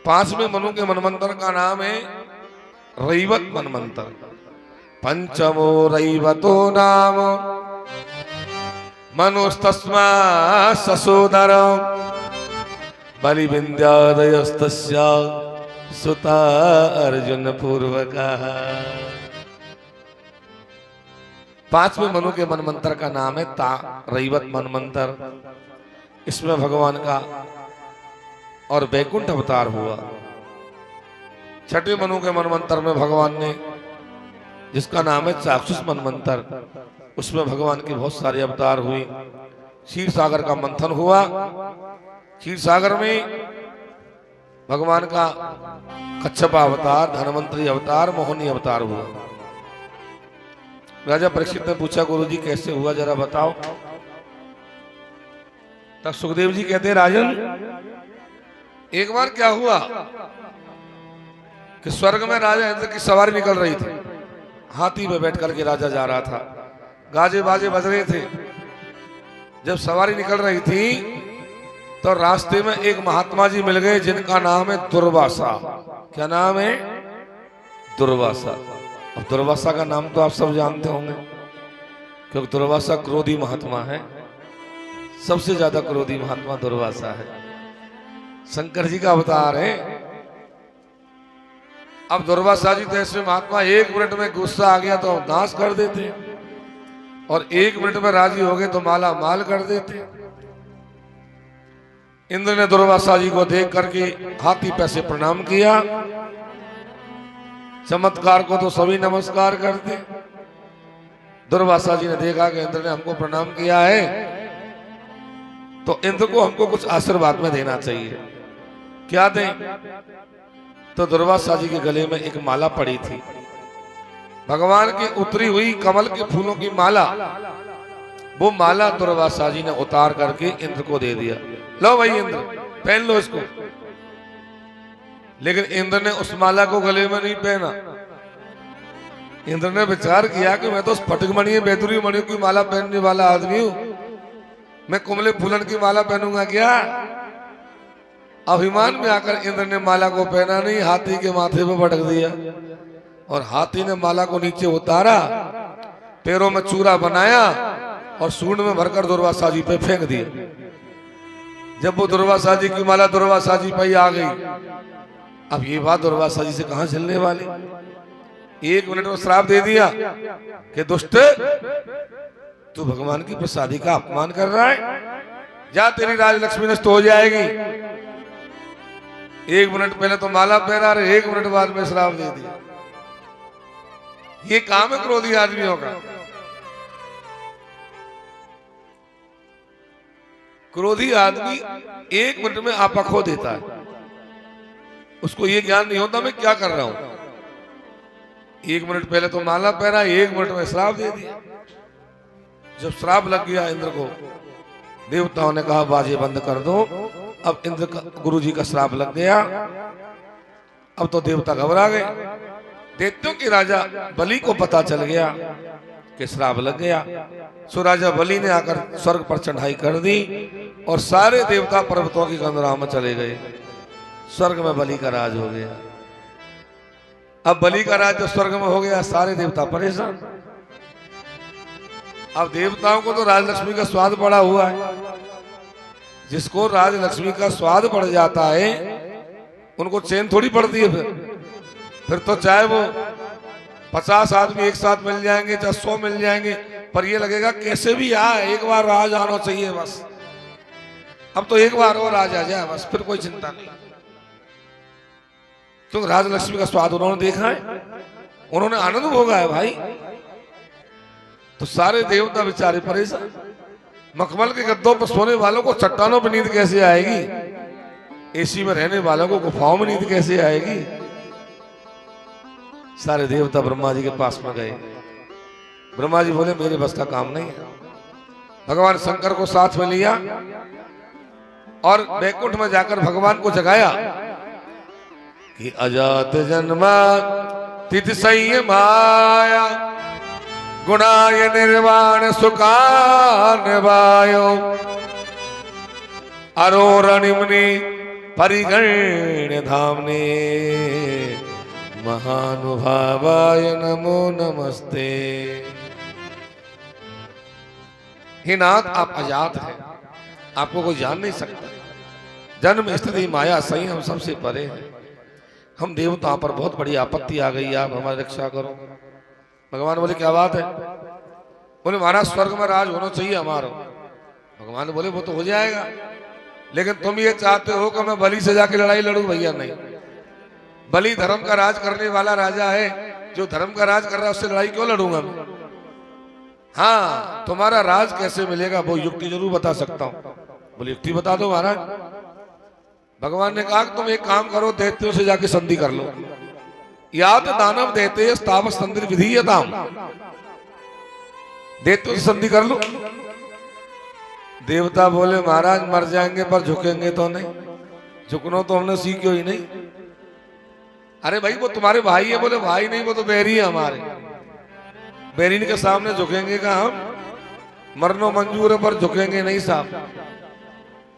पांचवें मनु के मनमंत्र का नाम है रैवत मनमंत्र। पंचमो रैवतो नाम मनुस्तस्मा ससोदर बलि विंध्यादयस्तस्या सुता अर्जुन पूर्वका। पांचवें मनु के मनमंत्र का नाम है रैवत मनमंत्र। इसमें भगवान का और वैकुंठ अवतार हुआ। छठवें मनु के मनमंत्र में भगवान ने, जिसका नाम है चाक्षुष मनमंत्र, उसमें भगवान की बहुत सारे अवतार हुए। क्षीर सागर का मंथन हुआ। क्षीर सागर में भगवान का कच्छप अवतार, धनवंतरी अवतार, मोहिनी अवतार हुआ। राजा परीक्षित ने पूछा, गुरु जी कैसे हुआ जरा बताओ। तब सुखदेव जी कहते, राजन एक बार क्या हुआ कि स्वर्ग में राजा इंद्र की सवारी निकल रही थी। हाथी में बैठ करके राजा जा रहा था। गाजे बाजे बज रहे थे। जब सवारी निकल रही थी तो रास्ते में एक महात्मा जी मिल गए, जिनका नाम है दुर्वासा। क्या नाम है? दुर्वासा। अब दुर्वासा का नाम तो आप सब जानते होंगे, क्योंकि दुर्वासा क्रोधी महात्मा है। सबसे ज्यादा क्रोधी महात्मा दुर्वासा है। शंकर जी का अवतार है। अब दुर्वासा जी जैसे महात्मा एक मिनट में गुस्सा आ गया तो नाश कर देते, और एक मिनट में राजी हो गए तो माला माल कर देते। इंद्र ने दुर्वासा जी को देख करके हाथी पे से प्रणाम किया। चमत्कार को तो सभी नमस्कार करते। दुर्वासा जी ने देखा कि इंद्र ने हमको प्रणाम किया है, तो इंद्र को हमको कुछ आशीर्वाद में देना चाहिए। क्या दें? तो दुर्वासा जी के गले में एक माला पड़ी थी, भगवान की उतरी हुई कमल के फूलों की माला। वो माला दुर्वासा जी ने उतार करके इंद्र को दे दिया। लो भाई इंद्र, पहन लो इसको। लेकिन इंद्र ने उस माला को गले में नहीं पहना। इंद्र ने विचार किया कि मैं तो स्फटिक मणि, बैदुरी मणि की माला पहनने वाला आदमी हूं, मैं कुमले फूलन की माला पहनूंगा क्या? अभिमान में आकर इंद्र ने माला को पहना नहीं, हाथी के माथे पर पटक दिया, और हाथी ने माला को नीचे उतारा, पैरों में चूरा बनाया और सूंड में भरकर दुर्वासा जी पे फेंक दिया। जब वो दुर्वासा जी की माला दुर्वासा जी पर आ गई, अब ये बात दुर्वासा जी से कहां चलने वाली। एक मिनट में श्राप दे दिया कि दुष्ट, तू भगवान की प्रसादी का अपमान कर रहा है, जा तेरी राजलक्ष्मी नष्ट हो जाएगी। एक मिनट पहले तो माला पहना रहे, एक मिनट बाद में श्राप दे दिया। ये काम है क्रोधी आदमियों का। क्रोधी आदमी एक मिनट में आपा खो देता है। उसको ये ज्ञान नहीं होता मैं क्या कर रहा हूं। एक मिनट पहले तो माला पहना, एक मिनट में श्राप दे दिया। जब श्राप लग गया इंद्र को, देवताओं ने कहा बाजे बंद कर दो। अब इंद्र का, गुरु जी का श्राप लग गया। अब तो देवता घबरा गए। दैत्यों के राजा बलि को पता चल गया कि श्राप लग गया। सो राजा बलि ने आकर स्वर्ग पर चढ़ाई कर दी, और सारे देवता पर्वतों की गंधराह में चले गए। स्वर्ग में बलि का राज हो गया। अब बलि का राज जो स्वर्ग में हो गया, सारे देवता परेशान। अब देवताओं को तो राजलक्ष्मी का स्वाद पड़ा हुआ है। जिसको राजलक्ष्मी का स्वाद पड़ जाता है, उनको चैन थोड़ी पड़ती है। फिर तो चाहे वो 50 आदमी एक साथ मिल जाएंगे, चाहे 100 मिल जाएंगे, पर ये लगेगा कैसे भी आए, एक बार राज आना चाहिए बस। अब तो एक बार और राज आ जाए बस, फिर कोई चिंता नहीं। क्योंकि राजलक्ष्मी का स्वाद उन्होंने देखा है, उन्होंने आनंद भोगा है भाई। तो सारे देवता बेचारे परेशान। मखमल के गद्दों पर सोने वालों को चट्टानों पर नींद कैसे आएगी? एसी में रहने वालों को गुफाओं में नींद कैसे आएगी? सारे देवता ब्रह्मा जी के पास में गए। ब्रह्मा जी बोले मेरे बस का काम नहीं है। भगवान शंकर को साथ में लिया और वैकुंठ में जाकर भगवान को जगाया कि अजात जन्मा तिथि संयमाया गुणाय निर्वाण सुखान वायो अरोरणिमनि परिगण्य धामने महानुभावाय नमो नमस्ते। हे नाथ, आप अजात हैं, आपको कोई जान नहीं सकता। जन्म स्थिति माया सही हम सबसे परे हैं। हम देवताओं पर बहुत बड़ी आपत्ति आ गई, आप हमारी रक्षा करो। भगवान बोले क्या बात है? बोले महाराज स्वर्ग में राज होना चाहिए हमारा। भगवान बोले वो तो हो जाएगा, लेकिन तुम ये चाहते हो कि मैं बलि से जाके लड़ाई लड़ूं? भैया नहीं, बलि धर्म का राज करने वाला राजा है, जो धर्म का राज कर रहा है उससे लड़ाई क्यों लड़ूंगा मैं? हाँ, तुम्हारा राज कैसे मिलेगा वो युक्ति जरूर बता सकता हूं। बोले युक्ति बता दो महाराज। भगवान ने कहा तुम एक काम करो, दैत्यों से जाके संधि कर लो। याद दानव देते तावत संधि विधीयताम, दैत्यों से संधि कर लो। देवता बोले महाराज मर जाएंगे पर झुकेंगे तो नहीं, झुकना तो हमने सीखो ही नहीं। अरे भाई वो तुम्हारे भाई है। बोले भाई नहीं, वो तो बैरी है हमारे। बैरीन के सामने झुकेंगे का हम? मरनो मंजूर है पर झुकेंगे नहीं साहब।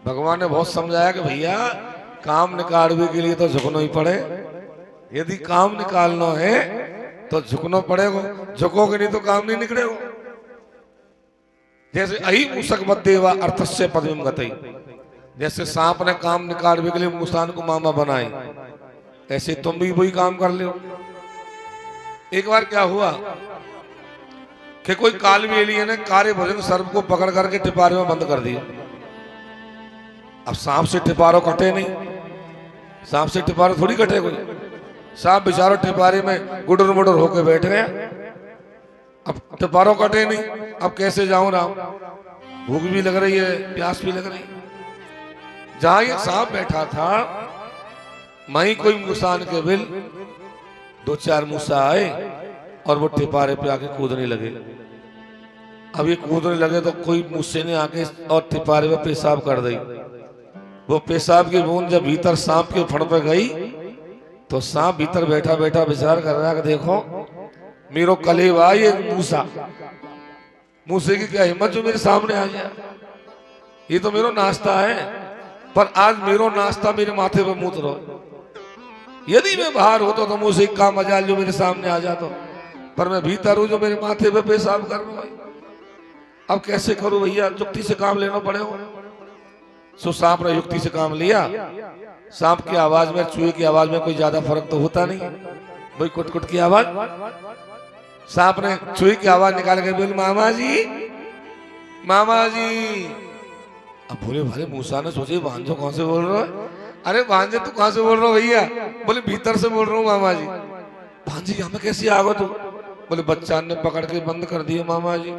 भगवान ने बहुत समझाया कि भैया काम निकालने के लिए तो झुकना ही पड़े। यदि काम निकालना है तो झुकना पड़ेगा, झुकोगे नहीं तो काम नहीं निकलेगा। जैसे अहि मूसक बदेवा अर्थस्य पदविम गतई, जैसे सांप ने काम निकालने के लिए मूसान को मामा बनाए, ऐसे तुम भी वही काम कर लो। एक बार क्या हुआ कि कोई कालवी एलियन ने कारे भजन सर्प को पकड़ करके टिपारे में बंद कर दिया। अब सांप से टिपारो कटे नहीं, सांप से टिपारो थोड़ी कटे कोई। सांप बेचारो टिपारे में गुडर मुडर होके बैठ गया। अब टिपारो कटे नहीं, अब कैसे जाऊं राम? भूख भी लग रही है, प्यास भी लग रही है। जहां ये सांप बैठा था वहीं कोई मूसान के बिल दो चार मूसा आए और वो टिपारे पे आके कूदने लगे। अब ये कूदने लगे तो कोई मूसे ने आके और टिपारे पे पेशाब कर दी। वो पेशाब की बूंद जब भीतर सांप के फड़ पे गई तो सांप भीतर बैठा बैठा विचार कर रहा है कि देखो मेरो कलेवा ये मूसा, मूसे की क्या हिम्मत जो मेरे सामने आ गया। ये तो मेरो नाश्ता है, पर आज मेरो नाश्ता मेरे माथे पे मूत रहो। यदि मैं बाहर होता तो मूसे का मजाल जो मेरे सामने आ जाता, पर मैं भीतर हूं जो मेरे माथे पे पेशाब कर रहा है। अब कैसे करूं भैया? युक्ति से काम लेना पड़ेगा। सो सांप ने युक्ति से काम लिया। सांप की आवाज में चूहे की आवाज में कोई ज्यादा फर्क तो होता नहीं, भाई कुट कुट की आवाज। सांप ने चूहे की आवाज निकाल कर बोले मामा जी, मामा जी। अब बोले भाई मूसा ने सोचे भांजो कौन से बोल रहा है? अरे भांजे तू कहां से बोल रहा हो भैया? बोले भीतर से बोल रहा हूँ मामा जी। भांजी यहाँ में कैसे आ गए तू? बोले बच्चा ने पकड़ के बंद कर दिए मामा जी।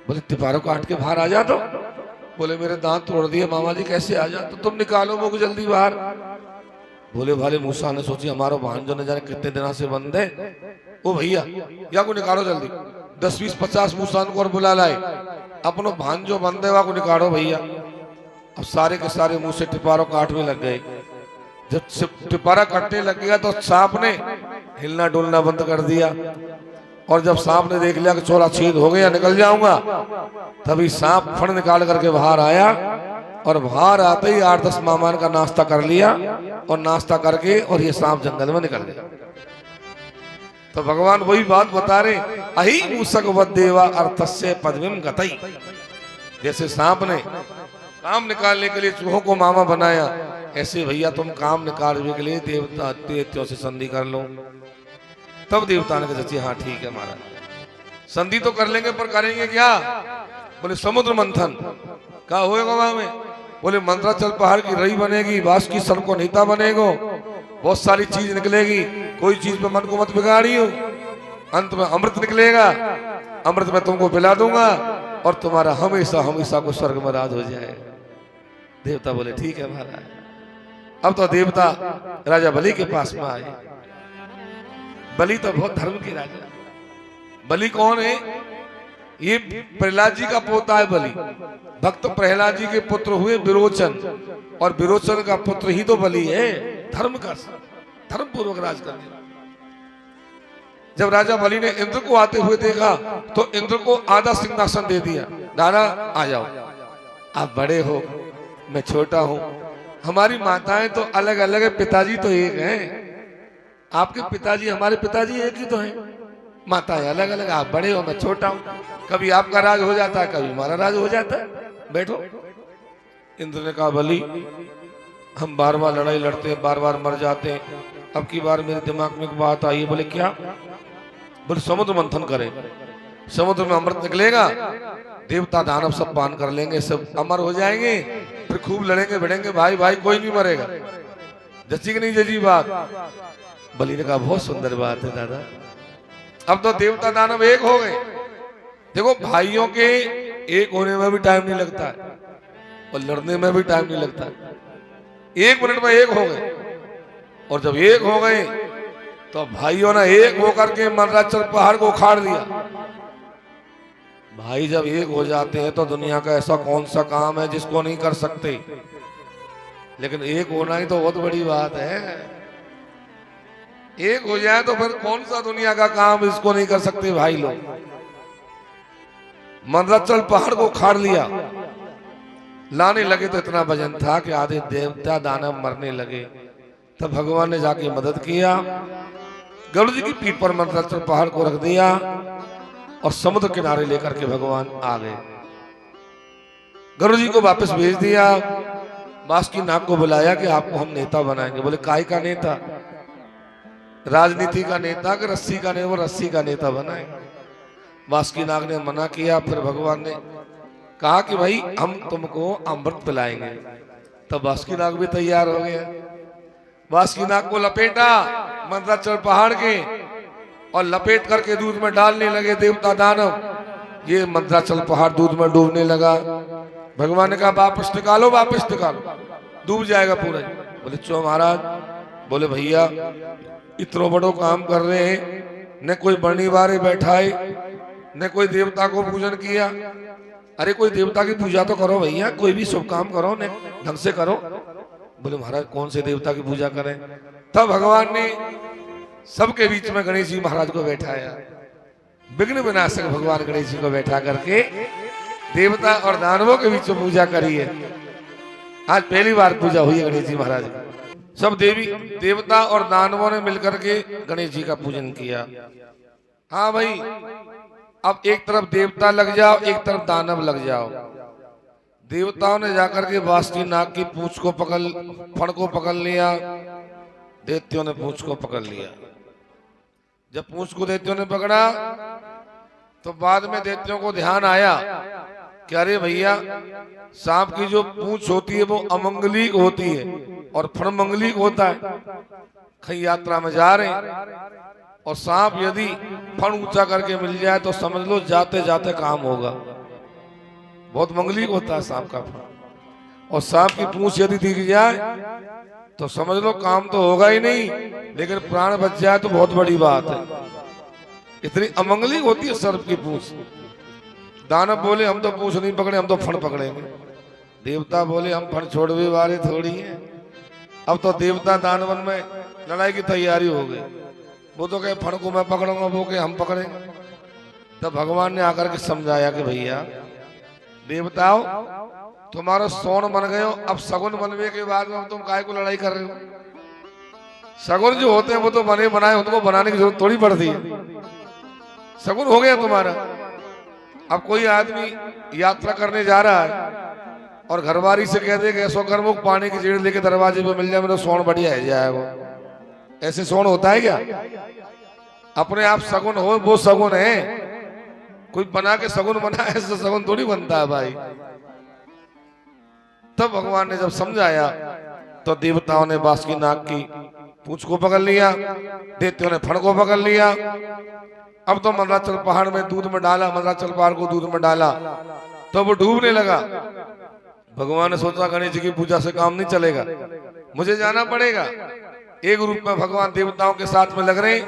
बोले तिपारों काट के बाहर आ जा। तो बोले मेरे दांत तोड़ दिए मामा जी, कैसे आ जा? तो तुम निकालो मुझे जल्दी बाहर। बोले भाले मूसा ने सोची हमारा भांजो न जाने कितने दिनों से बंद है। ओ भैया या को निकालो जल्दी, 10 20 50 मूसान को और बुला लाए, अपनो भांजो बंद है वहां को निकालो भैया। अब सारे के सारे मुंह से टिपारों काटने लग गए। जब टिपारा काटने लग गया तो सांप ने हिलना डुलना बंद कर दिया। और जब सांप ने देख लिया कि चौड़ा छेद हो गया, निकल जाऊंगा, तभी सांप फण निकाल करके बाहर आया। और बाहर आते ही 8-10 मेहमान का नाश्ता कर लिया और नाश्ता करके और ये सांप जंगल में निकल गया। तो भगवान वही बात बता रहे, अहि मूसक वदेवा अर्थस्य पदविम गतई। जैसे सांप ने काम निकालने के लिए चूहों को मामा बनाया, ऐसे भैया तुम काम निकालने के लिए देवताओं से संधि कर लो। तब देवता ने कहा हाँ ठीक है महाराज, संधि तो कर लेंगे पर करेंगे क्या? बोले समुद्र मंथन। क्या होएगा वहां में? बोले मंत्राचल पहाड़ की रई बनेगी, बांस की सन को नीता बनेगो, बहुत सारी चीज निकलेगी। कोई चीज पे मन को मत बिगाड़ियो। अंत में अमृत निकलेगा, अमृत में तुमको पिला दूंगा और तुम्हारा हमेशा हमेशा को स्वर्ग में राज हो जाए। देवता बोले ठीक है महाराज। अब तो देवता राजा बलि के पास में आए। बलि तो बहुत धर्म के राजा। बलि कौन है? ये प्रहलाद जी का पोता है बलि। भक्त प्रहलाद जी के पुत्र हुए विरोचन, और विरोचन का पुत्र ही तो बलि है। धर्म का, धर्म पूर्वक राज करने। जब राजा बलि ने इंद्र को आते हुए देखा तो इंद्र को आधा सिंहासन दे दिया। दादा आ जाओ, आप बड़े हो, मैं छोटा हूं, हमारी माताएं तो अलग अलग है, पिताजी तो एक हैं। आपके पिताजी हमारे पिताजी एक ही तो हैं, माताएं अलग अलग। आप बड़े हो, मैं छोटा हूं, कभी आपका राज हो जाता है, कभी हमारा राज हो जाता है। बैठो। इंद्र ने कहा बलि, हम बार बार लड़ाई लड़ते हैं, बार बार मर जाते हैं, अब की बार मेरे दिमाग में एक बात आई है। बोले क्या? बोले समुद्र मंथन करें, समुद्र में अमृत निकलेगा, देवता दानव सब पान कर लेंगे, सब अमर हो जाएंगे, फिर खूब लड़ेंगे भिड़ेंगे, भाई भाई कोई नहीं मरेगा। जची कि नहीं जची बात? बलि ने कहा बहुत सुंदर बात है दादा, अब तो देवता दानव एक हो गए। देखो भाइयों के एक होने में भी टाइम नहीं लगता है और लड़ने में भी टाइम नहीं लगता है, 1 मिनट में एक हो गए। और जब एक हो गए तो भाइयों ने एक होकर के मंदराचल पहाड़ को उखाड़ दिया। भाई जब एक हो जाते हैं तो दुनिया का ऐसा कौन सा काम है जिसको नहीं कर सकते, लेकिन एक होना ही तो बहुत बड़ी बात है। एक हो जाए तो फिर कौन सा दुनिया का काम इसको नहीं कर सकते भाई लोग। मंदराचल पहाड़ को उखाड़ लिया, लाने लगे तो इतना वजन था कि आधे देवता दानव मरने लगे। तब भगवान ने जाके मदद किया, गरुड़ जी की पीठ पर मंदराचल पहाड़ को रख दिया और समुद्र किनारे लेकर के भगवान आ गए। गरुड़ जी को वापस भेज दिया, बासुकीनाग को बुलाया कि आपको हम नेता बनाएंगे। बोले काय का नेता? राजनीति का नेता कि रस्सी का नेता? वो रस्सी का नेता बनाएंगे। बासुकीनाग ने मना किया, फिर भगवान ने कहा कि भाई हम तुमको अमृत पिलाएंगे। तब बासुकीनाग भी तैयार हो गया। बासुकीनाग को लपेटा मंदराचल पहाड़ के और लपेट करके दूध में डालने लगे देवता दानव। ये मंदराचल पहाड़ दूध में डूबने लगा। भगवान ने कहा वापस निकालो, वापस निकालो, डूब जाएगा पूरा। बोले क्यों महाराज? बोले भैया इतना बड़ो काम कर रहे हैं, न कोई बरनी बारे बैठाए, न कोई देवता को पूजन किया। अरे कोई देवता की पूजा तो करो भैया, कोई भी शुभ काम करो, न ढंग से करो। बोले महाराज कौन से देवता की पूजा करें? तब भगवान ने सबके बीच में गणेश जी महाराज को बैठाया। विघ्न विनाशक भगवान गणेश जी को बैठा करके देवता और दानवों के बीच में पूजा करी है। आज पहली बार पूजा हुई है गणेश जी महाराज की। सब देवी देवता और दानवों ने मिलकर के गणेश जी का पूजन किया। हाँ भाई, अब एक तरफ देवता लग जाओ, एक तरफ दानव लग जाओ। देवताओं ने जाकर के बासुकीनाग की पूंछ को पकड़, फण को पकड़ लिया, दैत्यों ने पूंछ को पकड़ लिया। जब पूंछ को दैत्यों ने पकड़ा तो बाद में दैत्यों को ध्यान आया कि अरे भैया सांप की जो पूंछ होती है वो अमंगलिक होती है और फण मंगलिक होता है। कहीं यात्रा में जा रहे हैं और सांप यदि फण ऊंचा करके मिल जाए तो समझ लो जाते जाते काम होगा, बहुत मंगलिक होता है सांप का फण। और सांप की पूंछ यदि दिख जाए तो समझ लो काम तो होगा ही नहीं, लेकिन प्राण बच जाए तो बहुत बड़ी बात है। इतनी अमंगलिक होती है सर्प की पूंछ। दानव बोले हम तो पूंछ नहीं पकड़े, हम तो फण पकड़ेंगे। देवता बोले हम फण छोड़ने वाले थोड़ी हैं। अब तो देवता दानवन में लड़ाई की तैयारी हो गई। वो तो कहे फण को मैं पकड़ूंगा, वो कहे हम पकड़ेंगे। तब भगवान ने आकर के समझाया कि भैया देवताओं तुम्हारा सोन बन गए हो, अब सगुन बनने के बाद में तुम काहे को लड़ाई कर रहे हो? सगुन जो होते हैं वो तो बने बनाए, उनको बनाने की जरूरत थोड़ी पड़ती है। सगुन हो गया तुम्हारा। अब कोई आदमी यात्रा करने जा रहा है और घरवारी से कह दे कि ऐसो गर्मुख पानी की जेड़ लेके दरवाजे पे मिल जाए, मेरा सोन बढ़िया है जाएगा। ऐसे सोन होता है क्या? अपने आप सगुन हो, वो सगुन है। कोई बना के सगुन बना, ऐसे सगुन थोड़ी बनता है भाई। तब भगवान ने जब समझाया तो देवताओं ने बासुकीनाग की पूंछ को पकड़ लिया, दैत्यों ने फण को पकड़ लिया। अब तो मंदराचल पहाड़ में दूध में डाला, मंदराचल पहाड़ को दूध में डाला तो वो डूबने लगा। भगवान ने सोचा गणेश जी की पूजा से काम नहीं चलेगा, मुझे जाना पड़ेगा। एक रूप में भगवान देवताओं के साथ में लग रहे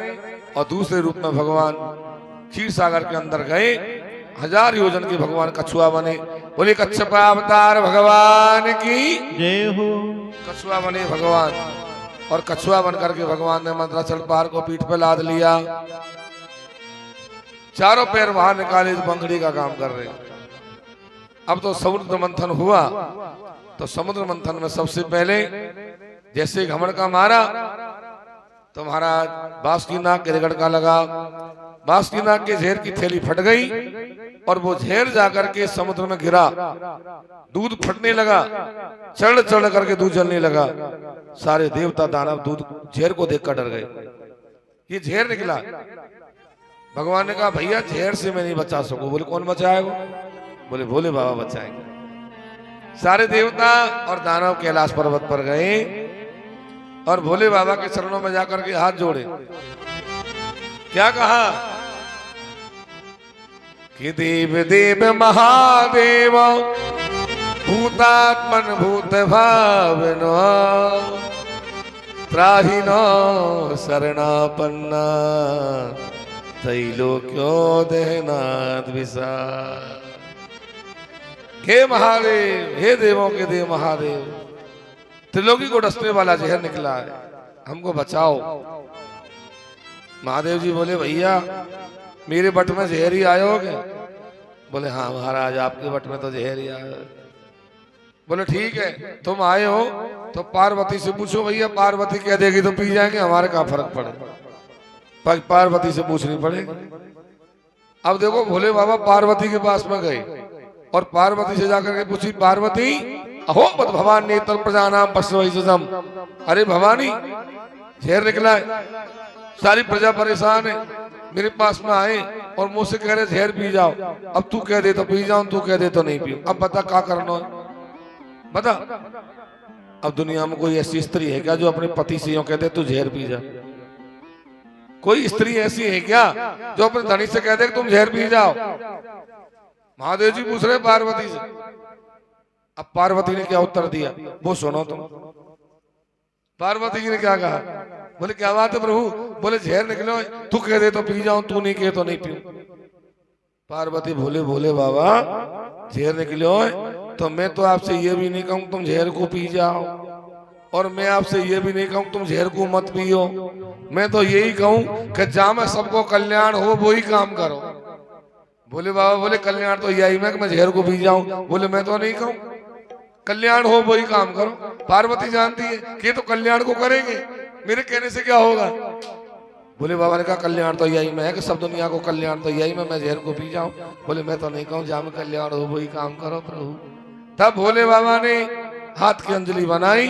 और दूसरे रूप में भगवान क्षीर सागर के अंदर गए। 1000 योजन के भगवान कछुआ बने। बोले कच्छप अवतार भगवान की जय हो। कछुआ बने भगवान और कछुआ बनकर के भगवान ने मंदराचल पहाड़ को पीठ पे लाद लिया। चारों पैर बाहर निकाले तो पंखड़ी का काम कर रहे। अब तो समुद्र मंथन हुआ तो समुद्र मंथन में सबसे पहले जैसे घमंड का मारा तो महाराज बासुकीनाग के रगड़ का लगा, बासुकीनाग के जहर की थैली फट गई और वो जहर जाकर के समुद्र में गिरा, दूध फटने लगा, चढ़ चढ़ करके दूध जलने लगा। सारे देवता दानव दूध जहर को देखकर डर गए, ये जहर निकला। भगवान ने कहा भैया जहर से मैं नहीं बचा सकूं। बोले कौन बचाएगा? बोले भोले बाबा बचाएंगे। सारे देवता और दानव कैलाश पर्वत पर गए और भोले बाबा के चरणों में जाकर के हाथ जोड़े। क्या कहा कि देव देव महादेव भूतात्मन भूत भावनो त्राहिनो शरणापन्ना त्रैलोक्यो देहनाथ विसा। हे महादेव, हे देवों के देव महादेव, त्रिलोकी को डसने वाला जहर निकला है, हमको बचाओ। महादेव जी बोले भैया मेरे बट में जहर ही आए हो क्या? बोले हाँ महाराज आपके बट में तो जहर ही आया। बोले ठीक है तुम आए हो तो पार्वती से पूछो। भैया पार्वती कह देगी तो पी जाएंगे, हमारे क्या फर्क पड़े, पार्वती से पूछनी पड़ेगी। अब देखो भोले बाबा पार्वती के पास में गए और पार्वती से जाकर के पूछी, पार्वती अहो मत भवान नेत्र प्रजानाम पश्चिम। अरे भवानी जहर निकला है, सारी प्रजा परेशान है, मेरे पास में आए और मुझसे कह रहे जहर पी जाओ। अब तू कह दे तो पी जाऊं, तू कह दे तो नहीं पीऊं। अब बता क्या करना है, बता। अब दुनिया में कोई ऐसी स्त्री है क्या जो अपने पति से यूं कहते तू जहर पी जा? कोई स्त्री ऐसी है क्या जो अपने धनी से कहते तुम जहर पी जाओ? महादेव जी पूछ रहे पार्वती से। अब पार्वती ने क्या उत्तर दिया वो सुनो तुम। पार्वती जी ने क्या कहा? बोले क्या बात है प्रभु? बोले जहर निकलो, तू कह दे तो पी जाऊं, तू नहीं कहे तो नहीं पीऊं। पार्वती भोले भोले बाबा जहर निकलो तो मैं तो आपसे ये भी नहीं कहूं तुम जहर को पी जाओ, और मैं आपसे ये भी नहीं कहूं तुम जहर को मत पियो। मैं तो यही कहूं कि जहां में सबको कल्याण हो वो ही काम करो। भोले बाबा बोले कल्याण तो यही मैं जहर को पी जाऊं? बोले मैं तो नहीं कहूं, कल्याण हो वही काम करो। पार्वती जानती है कि तो कल्याण को करेंगे, मेरे कहने से क्या होगा। भोले बाबा ने कहा कल्याण तो यही में है कि सब दुनिया को कल्याण तो यही में मैं जहर को पी जाऊं? बोले मैं तो नहीं कहूं, जहां में कल्याण हो वही काम करो प्रभु। तब भोले बाबा ने हाथ की अंजलि बनाई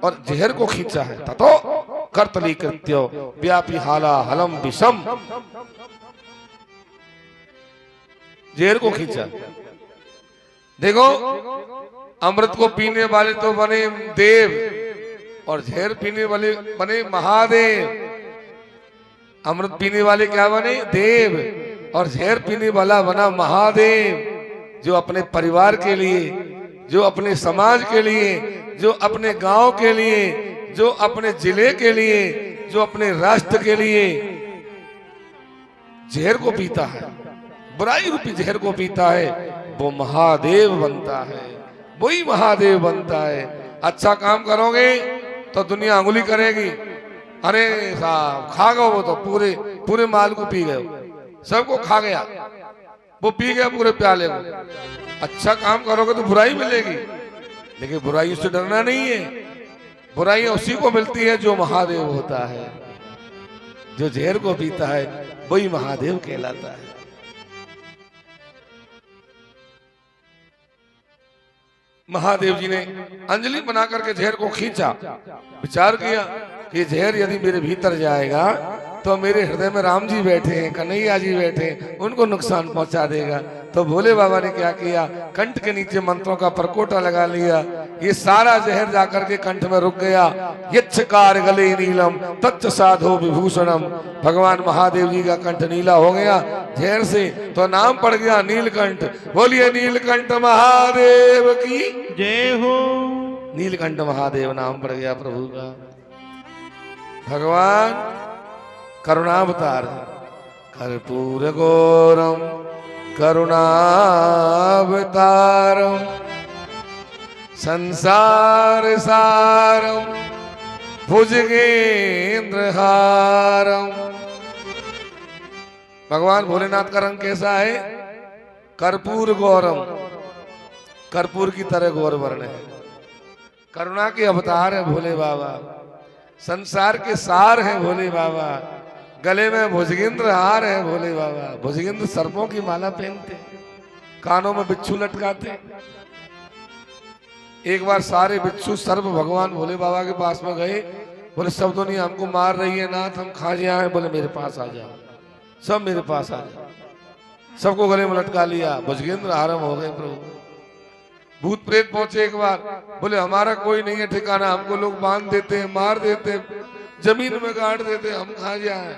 और जहर को खींचा है। ततो कर्तली कृत्यो व्यापी हाला हलम विषम, जहर को खींचा। देखो अमृत को पीने वाले तो बने देव और जहर पीने वाले बने महादेव। अमृत पीने वाले क्या बने? देव, और जहर पीने वाला बना महादेव। जो अपने परिवार के लिए, जो अपने समाज के लिए, जो अपने गांव के लिए, जो अपने जिले के लिए, जो अपने राष्ट्र के लिए जहर को पीता है, बुराई रूपी जहर को पीता है, वो महादेव बनता है, वही महादेव बनता है। अच्छा काम करोगे तो दुनिया अंगुली करेगी, अरे साहब खा गए वो तो पूरे पूरे माल को पी गए, सबको खा गया, वो पी गया पूरे प्याले को। अच्छा काम करोगे तो बुराई मिलेगी, लेकिन बुराई से डरना नहीं है। बुराई उसी को मिलती है जो महादेव होता है। जो जहर को पीता है वही महादेव कहलाता है। महादेव जी ने अंजलि बना करके जहर को खींचा, विचार किया कि जहर यदि मेरे भीतर जाएगा तो मेरे हृदय में राम जी बैठे हैं, कन्हैया जी बैठे हैं, उनको नुकसान पहुंचा देगा। तो भोले बाबा ने क्या किया, कंठ के नीचे मंत्रों का परकोटा लगा लिया। ये सारा जहर जाकर के कंठ में रुक गया। यच्छकार गले नीलम तच्च साधो विभूषणम, भगवान महादेव जी का कंठ नीला हो गया जहर से, तो नाम पड़ गया नीलकंठ। बोलिए नीलकंठ महादेव की जय हो। नीलकंठ महादेव नाम पड़ गया प्रभु का। भगवान करुणावतार, कर्पूर गौरम करुणावतारम संसार सारम भुजगेंद्रहारम। भगवान भोलेनाथ का रंग कैसा है? कर्पूर गौरम, कर्पूर की तरह गौर वर्ण है। करुणा के अवतार है भोले बाबा, संसार के सार है भोले बाबा, गले में भुजगेंद्र हार है भोले बाबा। भुजगेंद्र सर्पों की माला पहनते, कानों में बिच्छू लटकाते। एक बार सारे बिच्छू सर्प भगवान भोले बाबा के पास में गए, बोले सब दुनिया हमको मार रही है नाथ, हम खा जाए हैं। बोले मेरे पास आ जाओ, सब मेरे पास आ जाओ। सबको गले में लटका लिया, भुजगेंद्र आराम हो गए प्रभु। भूत प्रेत पहुंचे एक बार, बोले हमारा कोई नहीं है ठिकाना, हमको लोग बांध देते हैं, मार देते हैं, जमीन में गाड़ देते, हम खा जाए।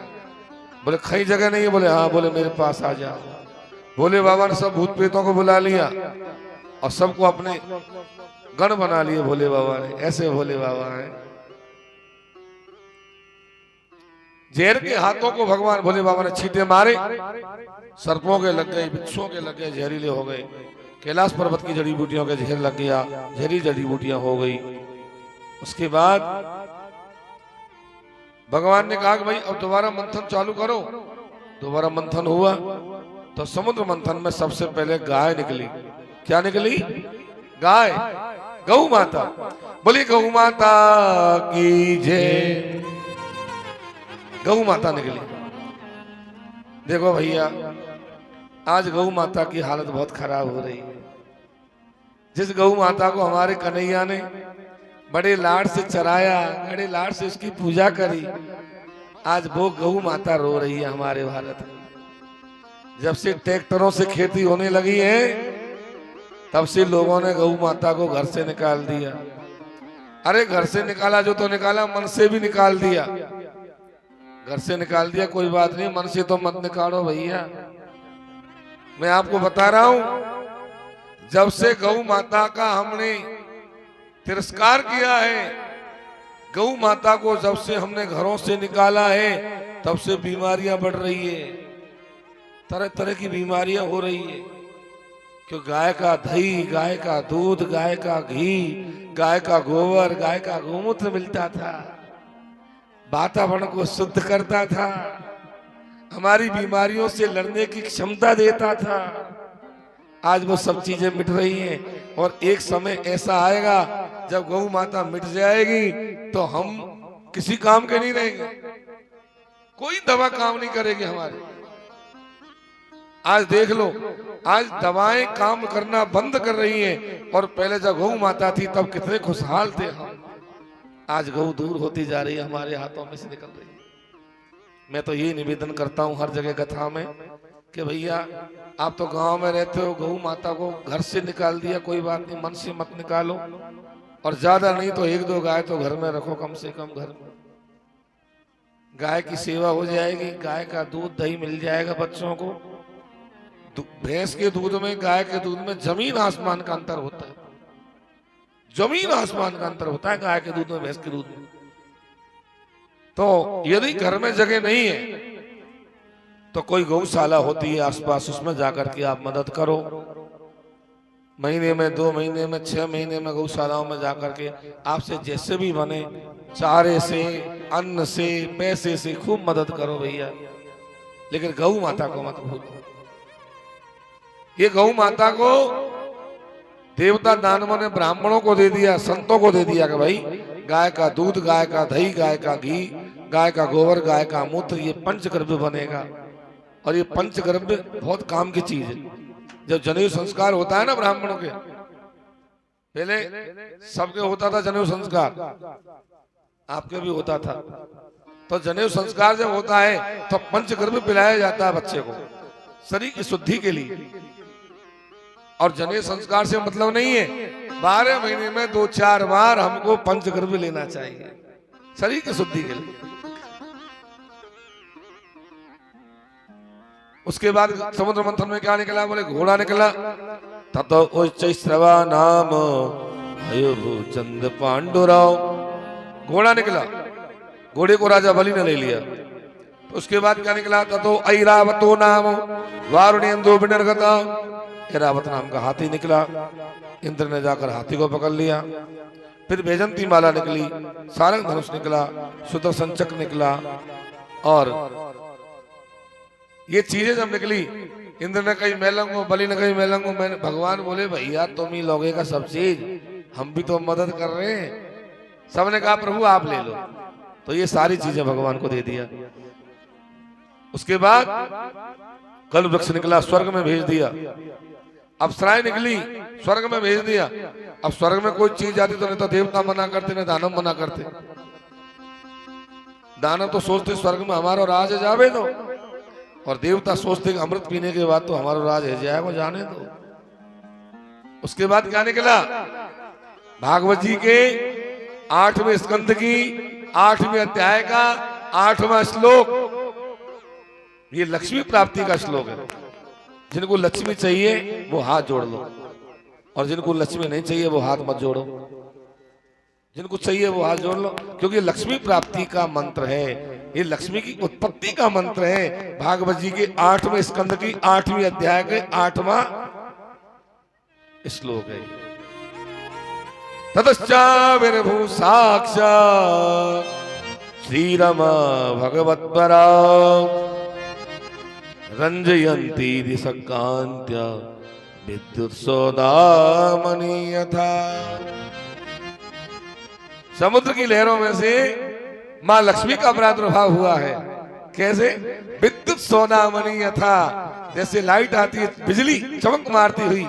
बोले कहीं जगह नहीं है। बोले हाँ। बोले मेरे पास आ जाओ। भोले बाबा ने सब भूत प्रेतों को बुला लिया और सबको अपने गण बना लिए भोले बाबा ने। ऐसे भोले बाबा हैं। जहर के हाथों को भगवान भोले बाबा ने छींटे मारे, सर्पों के लग गए, बिच्छुओं के लग गए, जहरीले हो गए। कैलाश पर्वत की जड़ी बूटियों के जहर लग गया, जहरी जड़ी बूटियां हो गई। उसके बाद भगवान ने कहा कि भाई अब दोबारा मंथन चालू करो। दोबारा मंथन हुआ तो समुद्र मंथन में सबसे पहले गाय निकली। क्या निकली? गाय, गौ माता। बोली गौ माता की जय। गौ माता निकली। देखो भैया, आज गौ माता की हालत बहुत खराब हो रही है। जिस गौ माता को हमारे कन्हैया ने बड़े लाड से चराया, बड़े लाड से उसकी पूजा करी, आज वो गौ माता रो रही है हमारे भारत में। जब से ट्रैक्टरों से खेती होने लगी है, तब से लोगों ने गौ माता को घर से निकाल दिया। अरे घर से निकाला जो तो निकाला, मन से भी निकाल दिया। घर से निकाल दिया कोई बात नहीं, मन से तो मत निकालो भैया। मैं आपको बता रहा हूं, जब से गौ माता का हमने तिरस्कार किया है, गौ माता को जब से हमने घरों से निकाला है, तब से बीमारियां बढ़ रही है, तरह तरह की बीमारियां हो रही है। क्यों? गाय का दही, गाय का दूध, गाय का घी, गाय का गोबर, गाय का गोमूत्र मिलता था, वातावरण को शुद्ध करता था, हमारी बीमारियों से लड़ने की क्षमता देता था। आज वो सब चीजें मिट रही हैं और एक समय ऐसा आएगा जब गौ माता मिट जाएगी तो हम किसी काम के नहीं रहेंगे, कोई दवा काम नहीं करेगी हमारे। आज देख लो, आज दवाएं काम करना बंद कर रही हैं और पहले जब गौ माता थी तब कितने खुशहाल थे हम। आज गौ दूर होती जा रही है, हमारे हाथों में से निकल रही है। मैं तो यही निवेदन करता हूं हर जगह कथा में कि भैया आप तो गांव में रहते हो, गौ माता को घर से निकाल दिया, कोई बात नहीं, मन से मत निकालो, और ज्यादा नहीं तो एक दो गाय तो घर में रखो, कम से कम घर में। गाय की सेवा हो जाएगी, गाय का दूध दही मिल जाएगा बच्चों को। भैंस के दूध में, गाय के दूध में जमीन आसमान का अंतर होता है, जमीन आसमान का अंतर होता है गाय के दूध में, भैंस के दूध में। तो यदि घर में जगह नहीं है तो कोई गौशाला होती है आसपास, उसमें जाकर के आप मदद करो। महीने में, 2 महीने में, 6 महीने में गौशालाओं में जाकर के आपसे जैसे भी बने, चारे से, अन्न से, पैसे से खूब मदद करो भैया। लेकिन गौ माता को मत भूलो। ये गौ माता को देवता दानवों ने ब्राह्मणों को दे दिया, संतों को दे दिया कि भाई गाय का दूध, गाय का दही, गाय का घी, गाय का गोबर, गाय का मूत्र, ये पंचगर्भ बनेगा। और ये पंचगर्भ बहुत काम की चीज है। जब जनेऊ संस्कार होता है ना ब्राह्मणों के, पहले सबके होता था जनेऊ संस्कार, आपके भी होता था। तो जनेऊ संस्कार जब होता है तो पंचगर्भ पिलाया जाता है बच्चे को, शरीर की शुद्धि के लिए। और जनेऊ संस्कार से मतलब नहीं है 12 महीने में 2-4 बार हमको पंचगर्भ लेना चाहिए शरीर की शुद्धि के लिए। उसके बाद समुद्र मंथन में क्या निकला? बोले घोड़ा निकला। ततो उच्चैश्रवा नाम चंद पांडुराव, घोड़ा निकला। घोड़े को राजा बलि ने ले लिया। तो उसके बाद क्या निकला? ततो ऐरावतो नाम वारुणेन्दु विनिर्गता, ऐरावत नाम का हाथी निकला। इंद्र ने जाकर हाथी को पकड़ लिया। फिर वैजंती माला निकली, सारंग धनुष निकला, सुदर्शन चक्र निकला। और ये चीजें जब निकली, इंद्र ने कही मैं लूंगा, बलि ने कही मैं लूंगा। मैंने भगवान बोले भैया तुम ही लोगे का सब चीज, हम भी तो मदद कर रहे हैं। सबने कहा प्रभु आप ले लो। तो ये सारी चीजें भगवान को दे दिया। उसके बाद कल्प वृक्ष निकला, स्वर्ग में भेज दिया। अप्सराएं निकली, स्वर्ग में भेज दिया। अब स्वर्ग में कोई चीज आती तो नहीं तो देवता मना करते, नहीं दानव मना करते। दानव तो सोचते स्वर्ग में हमारा राज है जावे दो, और देवता सोचते कि अमृत पीने के बाद तो हमारा राज है जाएगा जाने दो। उसके बाद क्या निकला? भागवत जी के 8वें स्कंद की 8वें अध्याय का 8वां श्लोक, ये लक्ष्मी प्राप्ति का श्लोक है। जिनको लक्ष्मी चाहिए वो हाथ जोड़ लो, और जिनको लक्ष्मी नहीं चाहिए वो हाथ मत जोड़ो। जिनको चाहिए वो हाथ जोड़ लो, क्योंकि लक्ष्मी प्राप्ति का मंत्र है, ये लक्ष्मी की उत्पत्ति का मंत्र है। भागवत जी के 8वें स्कंद की 8वीं अध्याय के 8वां श्लोक है। ततश्चाविर्भू साक्षात् श्रीरमा भगवत्परा रंजयन्ती दिशकान्त्या विद्युत सौदामणि यथा। समुद्र की लहरों में से मां लक्ष्मी का प्रादुर्भाव हुआ है। कैसे? विद्युत सौदामणि यथा, जैसे लाइट आती है बिजली चमक मारती हुई,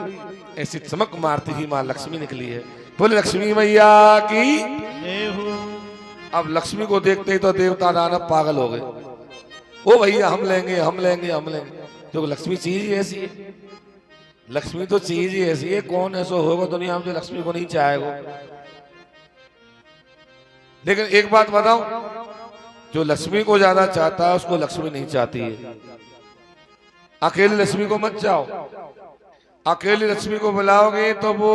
ऐसी चमक मारती हुई मां लक्ष्मी निकली है। बोले लक्ष्मी मैया की। अब लक्ष्मी को देखते ही तो देवता दानव पागल हो गए। ओ भैया हम लेंगे हम लेंगे हम लेंगे, क्योंकि लक्ष्मी चीज ही ऐसी है। लक्ष्मी तो चीज ही ऐसी है, कौन ऐसा होगा दुनिया में जो लक्ष्मी को नहीं चाहेगा। लेकिन एक बात बताऊं, जो लक्ष्मी को ज्यादा चाहता है उसको लक्ष्मी नहीं चाहती है। अकेली लक्ष्मी को मत चाहो। अकेली लक्ष्मी को बुलाओगे तो वो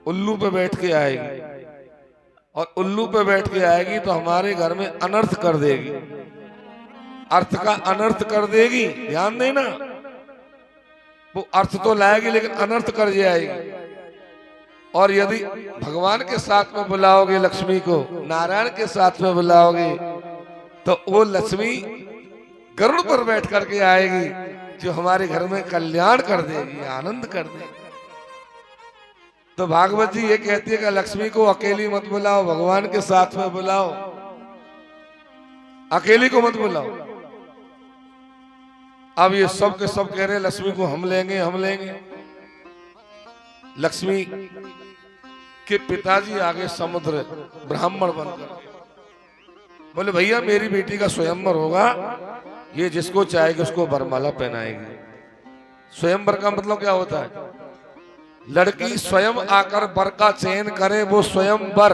उल्लू पे बैठ के आएगी, और उल्लू पे बैठ के आएगी तो हमारे घर में अनर्थ कर देगी, अर्थ का अनर्थ कर देगी। ध्यान देना, वो अर्थ तो लाएगी लेकिन अनर्थ कर जाएगी। और यदि भगवान के साथ में बुलाओगे लक्ष्मी को, नारायण के साथ में बुलाओगे, तो वो लक्ष्मी गरुड़ पर बैठ करके आएगी, जो हमारे घर में कल्याण कर देगी, आनंद कर देगी। तो भागवत जी ये कहती है कि लक्ष्मी को अकेली मत बुलाओ, भगवान के साथ में बुलाओ, अकेली को मत बुलाओ। अब ये सब के सब कह रहे लक्ष्मी को हम लेंगे हम लेंगे। लक्ष्मी के पिताजी आगे समुद्र ब्राह्मण बनकर बोले भैया मेरी बेटी का स्वयंवर होगा, ये जिसको चाहेगी उसको वरमाला पहनाएगी। स्वयंवर का मतलब क्या होता है? लड़की स्वयं आकर वर का चयन करे, वो स्वयंवर।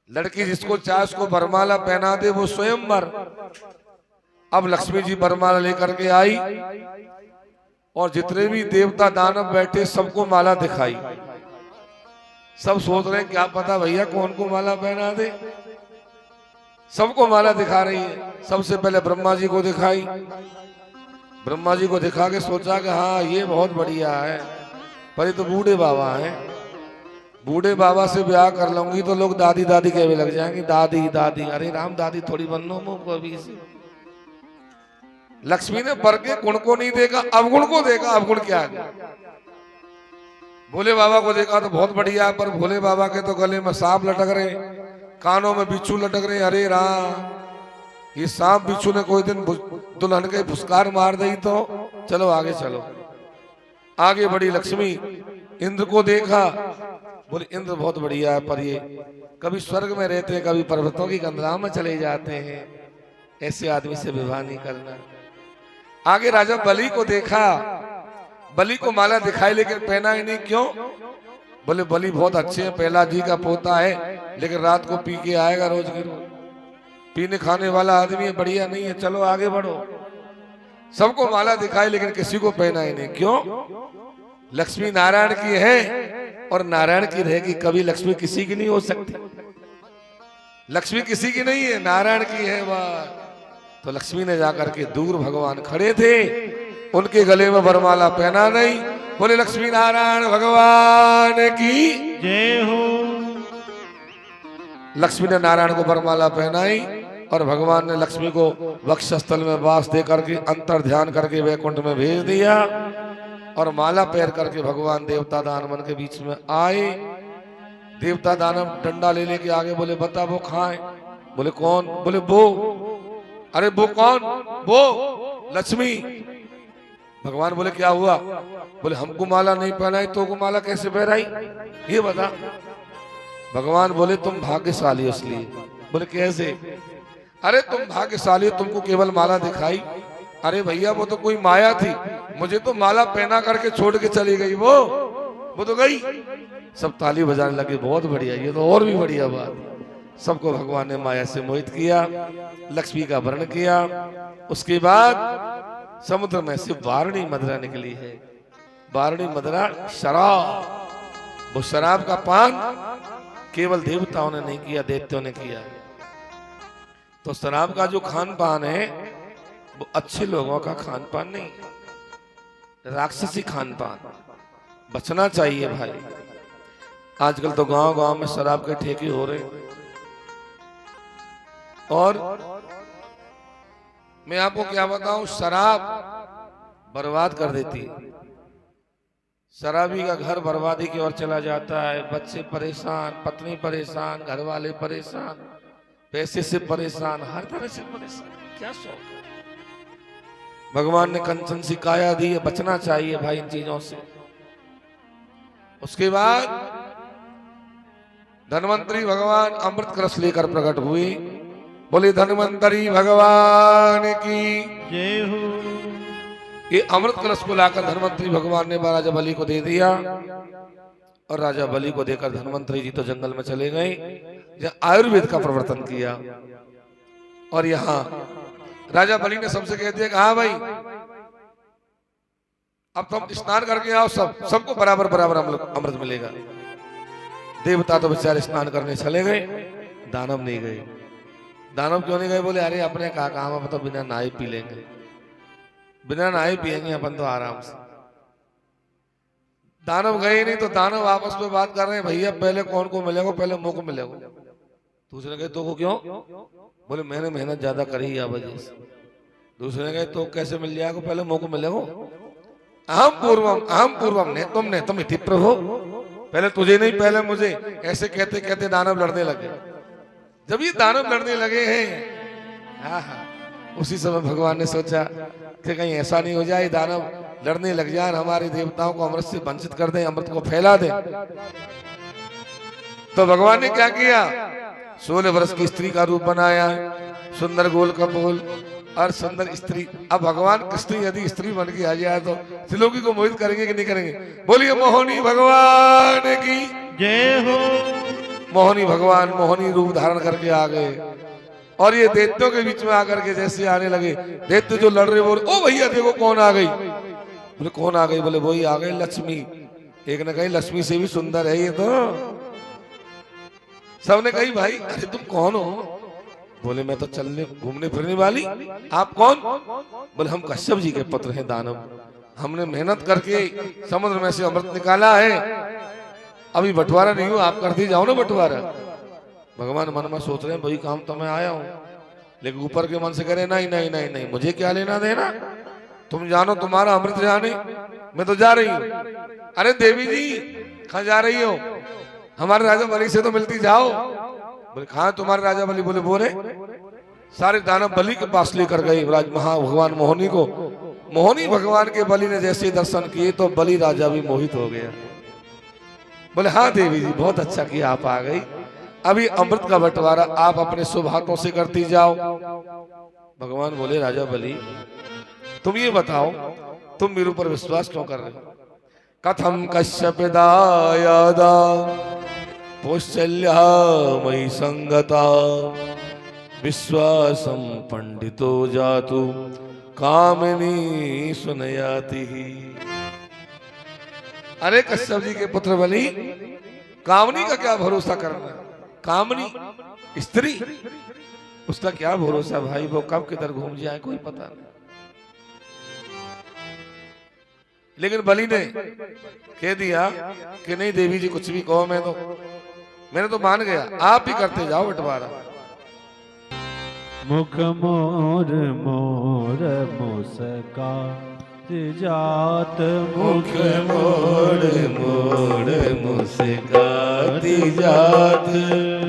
लड़की जिसको चाहे उसको वरमाला पहना दे, वो स्वयंवर। अब लक्ष्मी जी वरमाला लेकर के आई, और जितने भी देवता दानव बैठे सबको माला दिखाई। सब सोच रहे हैं क्या पता भैया कौन को माला पहना दे। सबको माला दिखा रही है। सबसे पहले ब्रह्मा जी को दिखाई। ब्रह्मा जी को दिखा के सोचा कि हाँ ये बहुत बढ़िया है, पर ये तो बूढ़े बाबा हैं, बूढ़े बाबा से ब्याह कर लूंगी तो लोग दादी दादी कहने लग जाएंगे, दादी दादी। अरे राम दादी थोड़ी बननो मुंह को अभी से। लक्ष्मी ने वर के गुण को नहीं देखा, अवगुण को देखा। अवगुण क्या है? भोले बाबा को देखा तो बहुत बढ़िया, पर भोले बाबा के तो गले में सांप लटक रहे, कानों में बिच्छू लटक रहे। अरे राम, ये सांप बिच्छू ने कोई दिन दुल्हन के फुसकार मार दी तो चलो आगे चलो। आगे बढ़ी लक्ष्मी, इंद्र को देखा, बोले इंद्र बहुत बढ़िया है, पर ये कभी स्वर्ग में रहते हैं, कभी पर्वतों की कंदरा में चले जाते हैं, ऐसे आदमी से विवाह नहीं करना। आगे राजा बलि को देखा, बलि को माला दिखाई लेकिन पहना ही नहीं। क्यों? बोले बलि बहुत अच्छे हैं, प्रहलाद जी का पोता है, लेकिन रात को पी के आएगा रोज के रोज, पीने खाने वाला आदमी है, बढ़िया नहीं है, चलो आगे बढ़ो। सबको माला दिखाई लेकिन किसी को पहना ही नहीं। क्यों? लक्ष्मी नारायण की है, और नारायण की रहेगी, कभी लक्ष्मी किसी की नहीं हो सकती। लक्ष्मी किसी की नहीं है, नारायण की है वह। तो लक्ष्मी ने जाकर के दूर भगवान खड़े थे, उनके गले में वरमाला पहना नहीं। बोले लक्ष्मी नारायण भगवान की जय हो। लक्ष्मी ने नारायण को वरमाला पहनाई, और भगवान ने लक्ष्मी को वक्षस्थल में वास दे करके अंतर ध्यान करके वैकुंठ में भेज दिया। और माला पैर करके भगवान देवता दानवन के बीच में आए। देवता दानव डंडा ले लेके आगे बोले बता वो खाए। बोले कौन? बोले वो। अरे वो कौन? वो लक्ष्मी। भगवान बोले क्या हुआ? बोले हमको माला नहीं पहनाई तो को माला कैसे पहनाई ये बता। भगवान बोले तुम भाग्यशाली हो इसलिए। बोले कैसे? अरे तुम भाग्यशाली हो, तुमको केवल माला दिखाई। अरे भैया वो तो कोई माया थी, मुझे तो माला पहना करके छोड़ के चली गई। वो तो गई। सब ताली बजाने लगे, बहुत बढ़िया, ये तो और भी बढ़िया बात। सबको भगवान ने माया से मोहित किया, लक्ष्मी का वर्ण किया। उसके बाद समुद्र में से वारणी मदिरा निकली है। वारणी मदिरा शराब। वो शराब का पान केवल देवताओं ने नहीं किया, दैत्यों ने किया। तो शराब का जो खान पान है वो अच्छे लोगों का खान पान नहीं, राक्षसी खान पान। बचना चाहिए भाई। आजकल तो गांव गांव में शराब के ठेके हो रहे। और मैं आपको क्या बताऊं, शराब बर्बाद कर देती है। शराबी का घर बर्बादी की ओर चला जाता है। बच्चे परेशान, पत्नी परेशान, घर वाले परेशान, पैसे से परेशान, हर तरह से परेशान। क्या शौक है? भगवान ने कंचन सी काया दी है, बचना चाहिए भाई इन चीजों से। उसके बाद धन्वंतरी भगवान अमृत कलश लेकर प्रकट हुए। बोले धन्वंतरी भगवान की जय हो। ये अमृत कलश को लाकर धन्वंतरी भगवान ने राजा बलि को दे दिया। और राजा बलि को देकर धन्वंतरी जी तो जंगल में चले गए, जहाँ आयुर्वेद का प्रवर्तन किया। और यहाँ राजा बलि ने सबसे कह दिया कि हाँ भाई अब तुम स्नान करके आओ, सबको बराबर बराबर अमृत मिलेगा। देवता तो बेचारे स्नान करने चले गए, दानव नहीं गए। दानव क्यों नहीं गए? बोले अरे अपने कहा काम है, तो बिना नहाए पी लेंगे, बिना नहाए पिएंगे अपन तो आराम से। दानव गए नहीं तो दानव आपस में बात कर रहे हैं, भैया पहले कौन को मिलेगा? पहले मुंह को मिलेगा। दूसरे कहे तो को क्यों? बोले मैंने मेहनत ज्यादा करी या वजह से। दूसरे कहे तो कैसे मिल जाएगा? पहले मुंह को मिलेगा। अहम पूर्वम ने तुम इति प्रभु, पहले तुझे नहीं पहले मुझे। ऐसे कहते कहते दानव लड़ने लगे। जब ये दानव लड़ने लगे हैं, उसी समय भगवान ने सोचा कि कहीं ऐसा नहीं हो जाए दानव लड़ने लग जाए, हमारे देवताओं को अमृत से वंचित कर दें, अमृत को फैला दें। तो भगवान ने क्या किया? 16 वर्ष की स्त्री का रूप बनाया, सुंदर गोल कपोल और सुंदर स्त्री। अब भगवान कृष्ण यदि स्त्री बन के आ जाए तो त्रिलोकी को मोहित करेंगे कि नहीं करेंगे? बोलिए मोहिनी भगवान की जय हो। मोहिनी भगवान मोहिनी रूप धारण करके आ गए। और ये दैत्यों के बीच में आकर के जैसे आने लगे, दैत्य जो लड़ रहे बोले ओ भैया देखो कौन आ गई। बोले कौन आ गई? बोले वही आ गई लक्ष्मी। एक ने कही लक्ष्मी से भी सुंदर है ये तो। सबने कही भाई अरे तुम कौन हो? बोले मैं तो चलने घूमने फिरने वाली। आप कौन? बोले हम कश्यप जी के पुत्र हैं दानव, हमने मेहनत करके समुद्र में से अमृत निकाला है, अभी बंटवारा नहीं हुआ, आप कर दी जाओ ना बंटवारा। भगवान मन में सोच रहे हैं वही काम तो मैं आया हूं, लेकिन ऊपर के मन से कह रहे नहीं नहीं नहीं नहीं, मुझे क्या लेना देना, तुम जानो तुम्हारा अमृत जाने, मैं तो जा रही हूँ। अरे देवी जी कहाँ जा रही हो? हमारे राजा बलि से तो मिलती जाओ। बोले कहाँ तुम्हारे राजा बलि? बोले बोले सारे दानव बलि के पास लेकर गए भगवान मोहिनी को। मोहिनी भगवान के बलि ने जैसे दर्शन किए तो बलि राजा भी मोहित हो गया। बोले हाँ देवी जी बहुत अच्छा किया आप आ गई, अभी अमृत का बंटवारा आप अपने शुभ हाथों से करती जाओ। भगवान बोले राजा बलि तुम ये बताओ तुम मेरे ऊपर विश्वास क्यों कर रहे हो? कथम कश्यप दायादा कौशल्या मयि संगता विश्वासम पंडितो जातु कामिनी सुनयाति। अरे कश्यप जी के पुत्र बलि कामनी का क्या भरोसा करना? कामनी स्त्री उसका क्या भरोसा भाई, वो कब किधर घूम जाए कोई पता नहीं। लेकिन बलि ने कह दिया कि नहीं देवी जी कुछ भी कहो, मैंने तो मान गया, आप ही करते जाओ बंटवारा। मुख मोर मोर मुस्का जात मुख मोड़ मोड़ मुस्काती जात,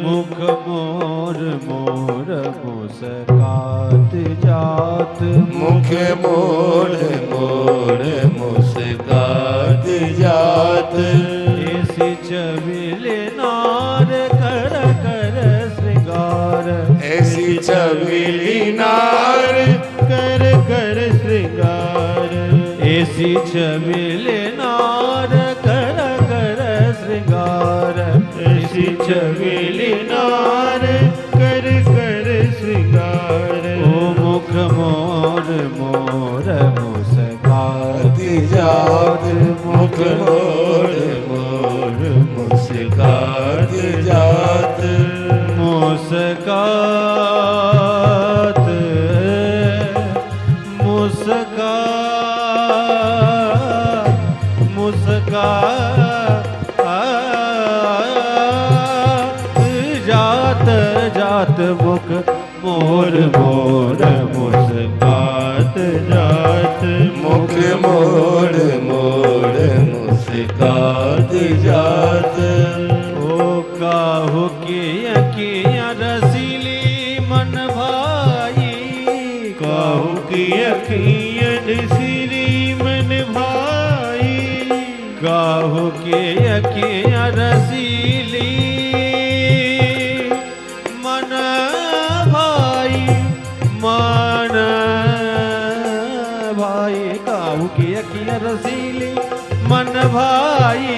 मुख मोर मोर मुस्कात जात, मुख मोड़ मोड़ मुस्कात जात। ऐसी छबिल नार कर कर श्रृंगार, ऐसी छबीली नार कर कर श्रृंगार, ऐसी छबिल नार कर कर श्रृंगार, ऐसी छबिल नार कर कर श्रृंगार। ओ मुख मोर मोर मुस्काती जात, मुख मोड़ मोड़ मुस्कात जात, मुस्कात मुस्कात मुस्कात जात जात मुख मोर मोर मुस्कात जात, मुख मोड़ मोड़ मुस्कात जात। ओ काहू किया रसीली मन भाई, काहू किया रसीली मन भाई, काहू किया रसीली मन भाई, मन भाई, काहू किया रसीली मन भाई,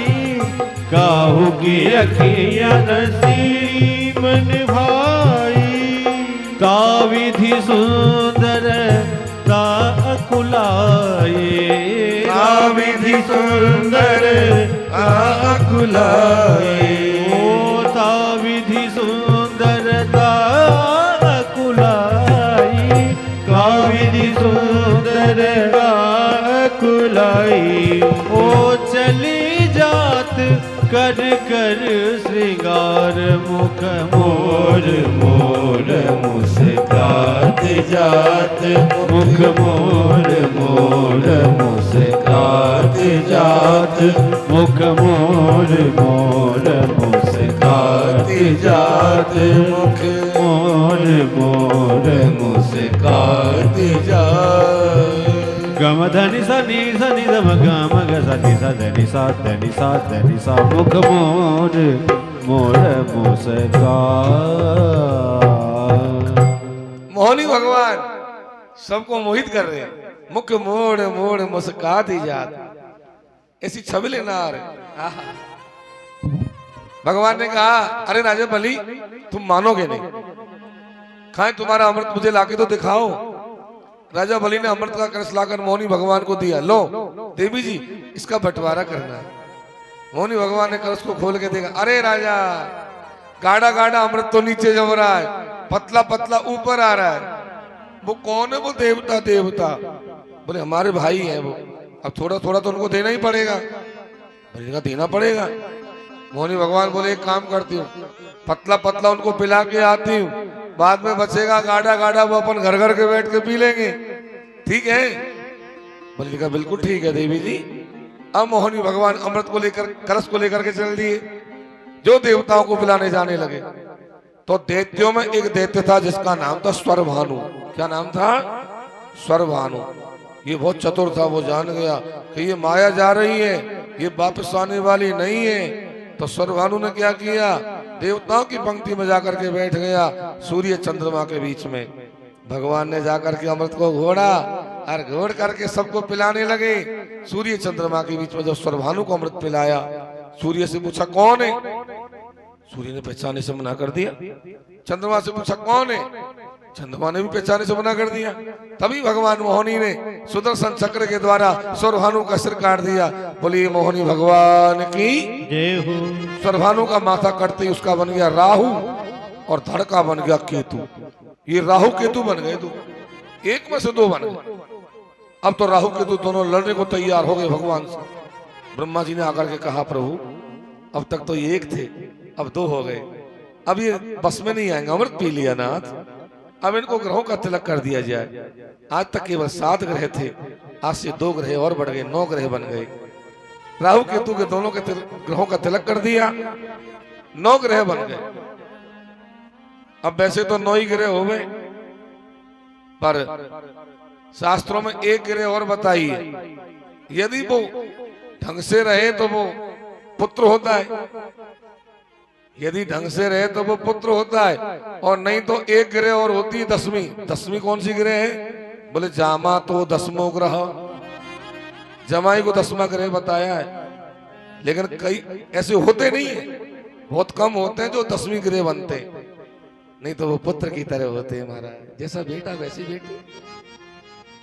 काहू की अखिया नसीली मन भाई, ता विधि सुंदर ता अकुलाए, ता विधि सुंदर आकुलाए, ओ ता विधि सुंदर ता अकुलाई, का विधि सुंदर अकुलाई। ओ चली जात कर कर श्रृंगार, मुख मोर मोर मुस्कात जात, मुख मोर मोर मुस्कात जात, मुख मोर मोर मुस्कात जात, मुख मोर मोर मुस्कात जात। गम धनि सनि सनि दम गम ग सनि सा धनि सा धनि सा धनि सा, मुख मोर मोर मुस्कात। मोहनी भगवान सबको मोहित कर रहे हैं। मुख मोड़ मोड़ मुस्कात ही जात, ऐसी छबिल नार। आहा। भगवान ने कहा, अरे राजा बलि तुम मानोगे नहीं, खाए तुम्हारा अमृत मुझे लाके तो दिखाओ। राजा बलि ने अमृत का कलश लाकर मोहनी भगवान को दिया। लो देवी जी इसका बंटवारा करना है। मोहनी भगवान ने कलश को खोल के देखा, अरे राजा गाढ़ा गाढ़ा अमृत तो नीचे जम रहा है, पतला पतला ऊपर आ रहा है। वो कौन है? वो देवता। देवता बोले हमारे भाई हैं वो, अब थोड़ा थोड़ा तो उनको देना ही पड़ेगा। बोले देना पड़ेगा। मोहनी भगवान बोले एक काम करती हूँ, पतला पतला उनको पिला के आती हूँ, बाद में बचेगा गाढ़ा गाढ़ा वो अपन घर घर के बैठ के पी लेंगे, ठीक है? बोले कहा बिल्कुल ठीक है देवी जी। अब मोहनी भगवान अमृत को लेकर कलश को लेकर के चल दिए, जो देवताओं को पिलाने जाने लगे। तो दैत्यों में एक दैत्य था जिसका नाम था स्वरभानु। क्या नाम था? स्वरभानु। ये बहुत चतुर था, वो जान गया कि ये माया जा रही है, ये वापस आने वाली नहीं है। तो स्वरभानु ने क्या किया, देवताओं की पंक्ति में जाकर के बैठ गया सूर्य चंद्रमा के बीच में। भगवान ने जाकर के अमृत को घोड़ा और घोड़ करके सबको पिलाने लगे। सूर्य चंद्रमा के बीच में जब स्वरभानु को अमृत पिलाया, सूर्य से पूछा कौन है? सूर्य ने पहचाने से मना कर दिया। चंद्रमा से पूछा कौन है? चंद्रमा ने भी पहचाने से मना कर दिया। तभी भगवान मोहनी ने सुदर्शन चक्र के द्वारा स्वरभानु का सिर काट दिया। बोलिए मोहनी भगवान की जय हो। स्वरभानु का माथा कटते ही उसका बन गया राहु और धड़ का बन गया केतु। ये राहु केतु बन गए, दो एक में से दो बन गए। अब तो राहु केतु दोनों लड़ने को तैयार हो गए भगवान से। ब्रह्मा जी ने आकर के कहा प्रभु अब तक तो ये एक थे, अब दो हो गए, अब ये बस में नहीं आएंगे, अमृत पी लिया नाथ, अब इनको ग्रहों का तिलक कर दिया जाए। आज तक केवल 7 ग्रह थे, आज से 2 ग्रह और बढ़ गए, 9 ग्रह बन गए। राहु केतु के दोनों के ग्रहों का तिलक कर दिया, 9 ग्रह बन गए। अब वैसे तो 9 ही ग्रह हो गए, पर शास्त्रों में 1 ग्रह और बताई है। यदि वो ढंग से रहे तो वो पुत्र होता है, यदि ढंग से रहे तो वो पुत्र होता है, और नहीं तो 1 ग्रह और होती है 10वीं। 10वीं कौन सी ग्रह है? बोले जामा तो 10वां ग्रह, जमाई को 10वां ग्रह बताया है। लेकिन कई ऐसे होते नहीं है, बहुत कम होते हैं जो 10वीं ग्रह बनते, नहीं तो वो पुत्र की तरह होते हैं महाराज, जैसा बेटा वैसी बेटी।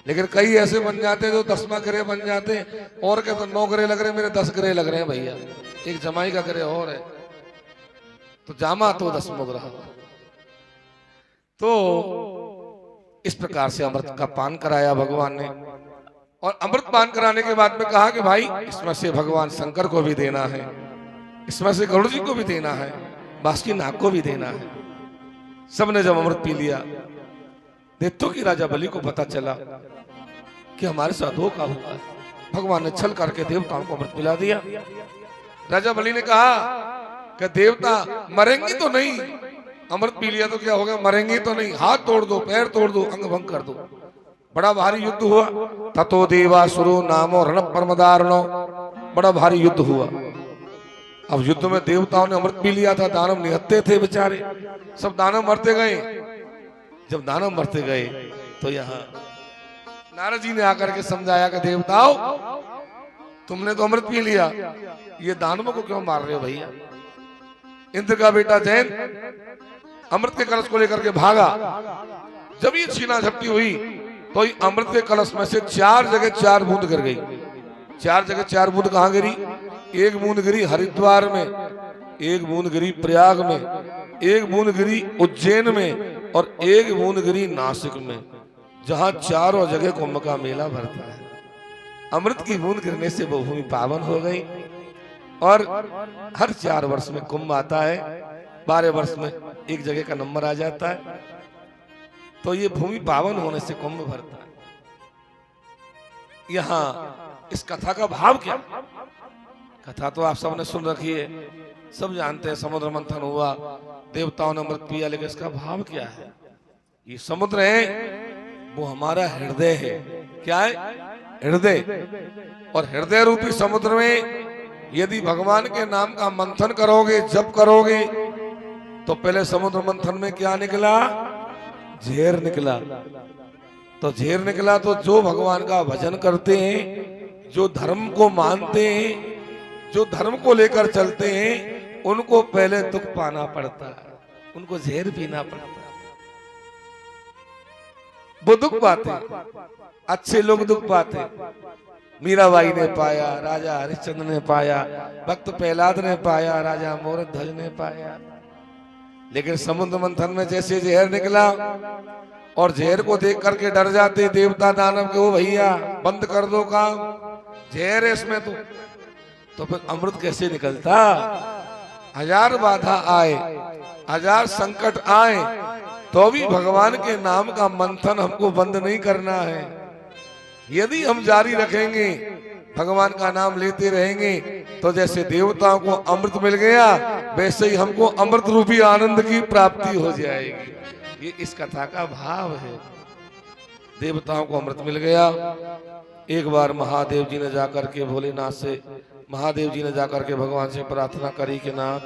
लेकिन कई ऐसे बन जाते हैं जो 10वां ग्रह बन जाते हैं, और क्या तो 9 ग्रह लग रहे हैं, मेरे 10 ग्रह लग रहे हैं भैया, एक जमाई का ग्रह और है, तो जामा तो 10वां ग्रह। तो इस प्रकार से अमृत का पान कराया भगवान ने, और अमृत पान कराने के बाद में कहा कि भाई इसमें से भगवान शंकर को भी देना है, इसमें से गरुड़ जी को भी देना है, बासुकीनाग को भी देना है। सबने जब अमृत पी लिया, दैत्यों की राजा बलि को पता चला कि हमारे साथ धोखा हुआ है। भगवान ने छल करके देवताओं को अमृत पिला दिया। राजा बलि ने कहा कि देवता मरेंगे तो नहीं, अमृत पी लिया तो क्या हो गया, मरेंगे तो नहीं, हाथ तोड़ दो, पैर तोड़ दो, अंग भंग कर दो। बड़ा भारी युद्ध हुआ। ततो देवासुरो नामो रण परमदारणो, बड़ा भारी युद्ध हुआ। अब युद्ध में देवताओं ने अमृत पी लिया था, दानव निहत्ते थे बेचारे, सब दानव मरते गए। जब दानव मरते गए तो यहाँ नारद जी ने आकर के समझाया कि देवताओं तुमने तो अमृत पी लिया, ये दानवों को क्यों मार रहे हो भैया। इंद्र का बेटा जैन अमृत के कलश को लेकर के भागा। जब ये छीना झपटी हुई तो अमृत के कलश में से 4 जगह 4 बूंद गिर गई। 4 जगह 4 बूंद कहाँ गिरी? 1 बूंद गिरी हरिद्वार में, 1 बूंद गिरी प्रयाग में, 1 बूंद गिरी उज्जैन में, और 1 बूंद गिरी नासिक में, जहां चारों जगह कुंभ का मेला भरता है। अमृत की बूंद गिरने से वो भूमि पावन हो गई, और हर 4 वर्ष में कुंभ आता है, 12 वर्ष में एक जगह का नंबर आ जाता है, तो ये भूमि पावन होने से कुंभ भरता है। यहाँ इस कथा का भाव क्या? कथा तो आप सबने सुन रखी है, सब जानते हैं, समुद्र मंथन हुआ, देवताओं ने अमृत पिया, लेकिन इसका भाव क्या है? ये समुद्र है, वो हमारा हृदय है। क्या है? हृदय। और हृदय रूपी समुद्र में यदि भगवान के नाम का मंथन करोगे, जप करोगे, तो पहले समुद्र मंथन में क्या निकला? झेर निकला। तो झेर निकला तो जो भगवान का भजन करते हैं, जो धर्म को मानते हैं, जो धर्म को लेकर चलते हैं, उनको पहले दुख पाना पड़ता है, उनको झेर पीना पड़ता है। वो दुख पाते, अच्छे लोग दुख पाते। मीराबाई ने पाया, राजा हरिश्चंद्र ने पाया, भक्त प्रहलाद ने पाया, राजा मोरक ध्वज ने पाया। लेकिन समुद्र मंथन में जैसे जहर निकला, और जहर को देख करके डर जाते देवता दानव के, वो भैया बंद कर दो काम, जहर है इसमें तो फिर अमृत कैसे निकलता? 1000 बाधा आए, 1000 संकट आए, तो भी भगवान के नाम का मंथन हमको बंद नहीं करना है। यदि हम जारी रखेंगे, भगवान का नाम लेते रहेंगे, तो जैसे देवताओं को अमृत मिल गया, वैसे ही हमको अमृत रूपी आनंद की प्राप्ति हो जाएगी। ये इस कथा का भाव है। देवताओं को अमृत मिल गया। एक बार महादेव जी ने जाकर के भोलेनाथ से, महादेव जी ने जाकर के भगवान से प्रार्थना करी कि नाथ,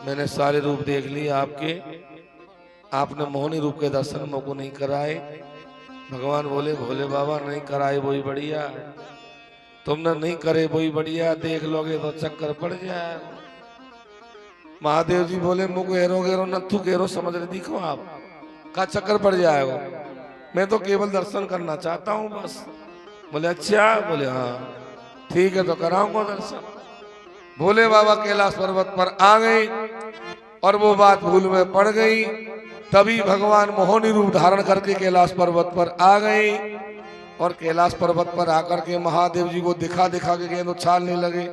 मैंने सारे रूप देख लिए आपके, आपने मोहनी रूप के दर्शन मुझको नहीं कराए। भगवान बोले, भोले बाबा नहीं कराए वही बढ़िया, तुमने नहीं करे वही बढ़िया, देख लोगे तो चक्कर पड़ जाए। महादेव जी बोले, मुझको एरो गेरो नथु गेरो समझ रहे, देखो आप का चक्कर पड़ जाएगा, मैं तो केवल दर्शन करना चाहता हूँ बस। बोले अच्छा? बोले हाँ ठीक है, तो कराऊंगा दर्शन। भोले बाबा कैलाश पर्वत पर आ गए, और वो बात भूल में पड़ गई। तभी भगवान मोहनी रूप धारण करके कैलाश पर्वत पर आ गए, और कैलाश पर्वत पर आकर के महादेव जी को दिखा दिखा के गेंद उछालने लगे।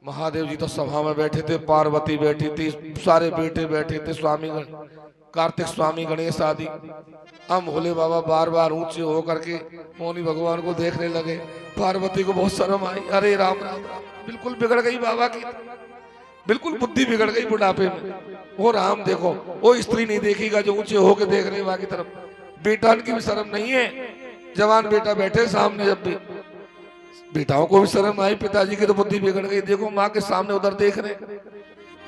महादेव जी तो सभा में बैठे थे, पार्वती बैठी थी, सारे बेटे बैठे थे, स्वामीगण कार्तिक स्वामी, गणेश आदि। हम भोले बाबा बार बार ऊंचे हो करके मौनी भगवान को देखने लगे। पार्वती को बहुत शर्म आई, अरे राम राम राम, बिल्कुल बिगड़ गई बाबा की, बिल्कुल बुद्धि बिगड़ गई बुढ़ापे में। वो राम देखो, वो स्त्री नहीं देखेगा जो ऊंचे होके देख रहे वहां की तरफ। बेटा की भी शर्म नहीं है, जवान बेटा बैठे सामने, जब भी बेटाओं को भी शर्म आई, पिताजी की तो बुद्धि बिगड़ गई, देखो माँ के सामने उधर देख रहे।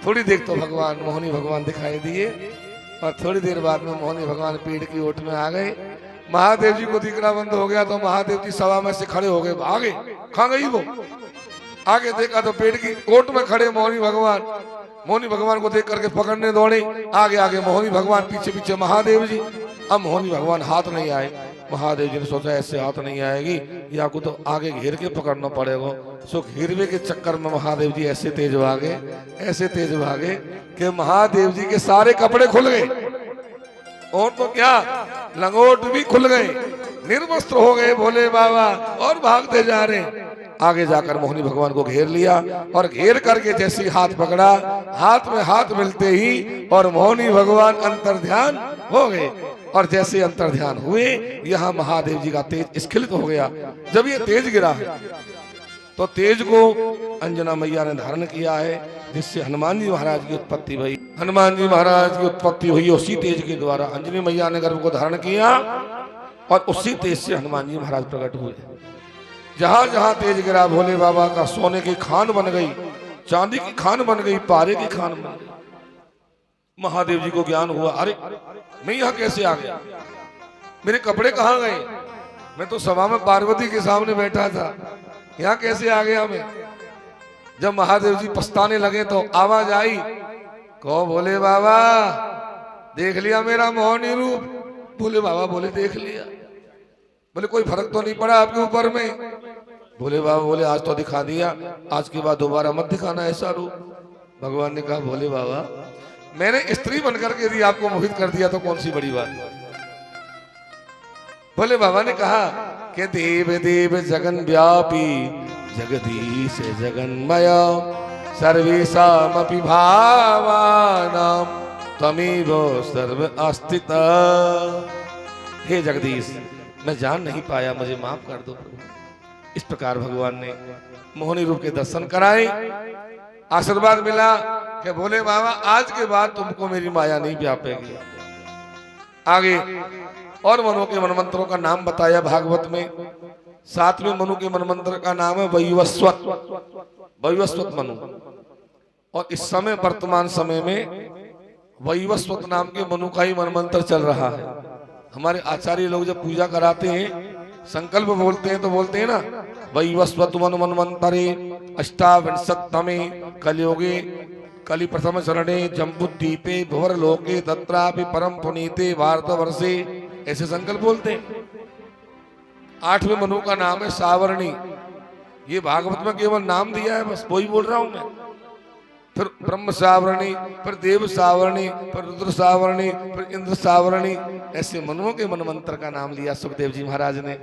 थोड़ी देर तो भगवान मोहनी भगवान दिखाई दिए और थोड़ी देर बाद में मोहनी भगवान पेड़ की ओट में आ गए। महादेव जी को दिखना बंद हो गया तो महादेव जी सभा में से खड़े हो गए, भागे। कहाँ गई वो? आगे देखा तो पेड़ की ओट में खड़े मोहनी भगवान। मोहनी भगवान को देख करके पकड़ने दौड़े, आगे आगे मोहनी भगवान, पीछे पीछे महादेव जी। अब मोहनी भगवान हाथ नहीं आए। महादेव जी ने सोचा ऐसे हाथ नहीं आएगी, या को तो आगे घेर के पकड़ना पड़ेगा। सो घेरवे के चक्कर में महादेव जी ऐसे तेज भागे, ऐसे तेज भागे कि महादेव जी के सारे कपड़े खुल गए, और तो क्या लंगोट भी खुल गए, निर्वस्त्र हो गए भोले बाबा और भागते जा रहे। आगे जाकर मोहनी भगवान को घेर लिया और घेर करके जैसे ही हाथ पकड़ा, हाथ में हाथ मिलते ही और मोहनी भगवान अंतर्ध्यान हो गए। और जैसे अंतर्ध्यान हुए, यहाँ महादेव जी का तेज स्खलित हो गया। जब ये तेज गिरा तो तेज को अंजना मैया ने धारण किया है, जिससे हनुमान जी महाराज की उत्पत्ति हुई। हनुमान जी महाराज की उत्पत्ति हुई उसी तेज के द्वारा। अंजनी मैया ने गर्भ को धारण किया और उसी तेज से हनुमान जी महाराज प्रकट हुए। जहां जहां तेज गिरा, भोले बाबा का सोने की खान बन गई, चांदी की खान बन गई, पारे की खान बन गई। महादेव जी को ज्ञान हुआ, अरे मैं यहाँ कैसे आ गया, मेरे कपड़े कहाँ गए, मैं तो सभा में पार्वती के सामने बैठा था, यहाँ कैसे आ गया मैं। जब महादेव जी पछताने लगे तो आवाज आई, कहो भोले बाबा देख लिया मेरा मोहनी रूप। भोले बाबा बोले देख लिया। बोले कोई फर्क तो नहीं पड़ा आपके ऊपर में? भोले बाबा बोले आज तो दिखा दिया, आज के बाद दोबारा मत दिखाना ऐसा रूप। भगवान ने कहा भोले बाबा मैंने स्त्री बनकर के यदि आपको मोहित कर दिया तो कौन सी बड़ी बात। भोले बाबा ने कहा कि देव देव जगन व्यापी जगदीश जगन्मय सर्वेषामपि भावानां त्वमेव सर्व अस्थित। हे जगदीश, मैं जान नहीं पाया, मुझे माफ कर दो। इस प्रकार भगवान ने मोहनी रूप के दर्शन कराए, आशीर्वाद मिला कि भोले बाबा आज के बाद तुमको मेरी माया नहीं व्यापेगी। आगे और मनु के मनमंत्रों का नाम बताया भागवत में। 7वें मनु के मनमंत्र का नाम है वैवस्वत, वैवस्वत मनु। और इस समय वर्तमान समय में वैवस्वत नाम के मनु का ही मनमंत्र चल रहा है। हमारे आचार्य लोग जब पूजा कराते हैं, संकल्प बोलते हैं तो बोलते हैं ना, वैवस्वत मनु मनमंतरे अष्टाविंशतमे कलियुगे कलि प्रथम शरणे जम्बुद्वीपे भुवर लोके तत्रापि परम पुनीते भारतवर्षे, ऐसे संकल्प बोलते हैं। 8वें मनु का नाम है सावर्णी। ये भागवत में केवल नाम दिया है, बस वही बोल रहा हूं मैं। फिर ब्रह्म सावर्णी, फिर देव सावर्णी, फिर रुद्र सावर्णी, फिर इंद्र सावर्णी, ऐसे मनुओं के मनमंत्र का नाम लिया सुखदेव जी महाराज ने।